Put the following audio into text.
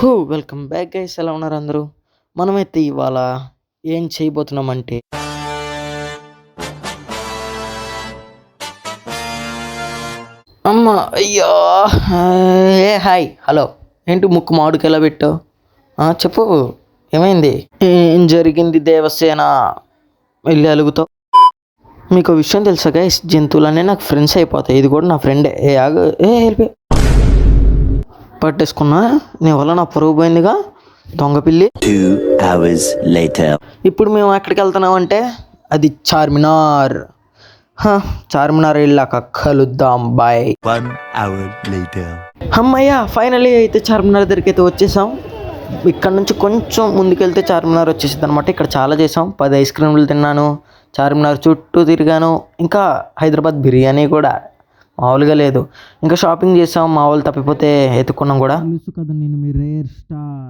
Welcome back guys, ఎలా ఉన్నారు అందరూ? మనమైతే ఇవాళ ఏం చేయబోతున్నామంటే అమ్మ అయ్యో హాయ్ హలో ఏంటి ముక్కు మామిడికి ఎలా పెట్టావు? చెప్పు, ఏమైంది? ఏం జరిగింది దేవసేన? వెళ్ళి అలుగుతావు. మీకు విషయం తెలుసా గైస్, జంతువులన్నీ నాకు ఫ్రెండ్స్ అయిపోతాయి. ఇది కూడా నా ఫ్రెండే. వెళ్ళిపోయి పట్టేసుకున్నా. నీ వల్ల నా పరుగు పోయిందిగా, దొంగ పిల్లి. 2 hours later. ఇప్పుడు మేము ఎక్కడికి వెళ్తున్నామంటే అది చార్మినార్. చార్మినార్ వెళ్ళాక కలుద్దాం, బాయ్. 1 hour later. అమ్మయ్య, ఫైనలీ అయితే చార్మినార్ దగ్గరికి అయితే వచ్చేసాం. ఇక్కడ నుంచి కొంచెం ముందుకెళ్తే చార్మినార్ వచ్చేసింది అనమాట. ఇక్కడ చాలా చేసాం. 10 ఐస్ క్రీమ్లు తిన్నాను, చార్మినార్ చుట్టూ తిరిగాను, ఇంకా హైదరాబాద్ బిర్యానీ కూడా మామూలుగా లేదు. ఇంకా షాపింగ్ చేసాం, మా వాళ్ళు తప్పిపోతే ఎత్తుకున్నాం కూడా. తెలుసు కదా నేను మీ రేర్ స్టార్.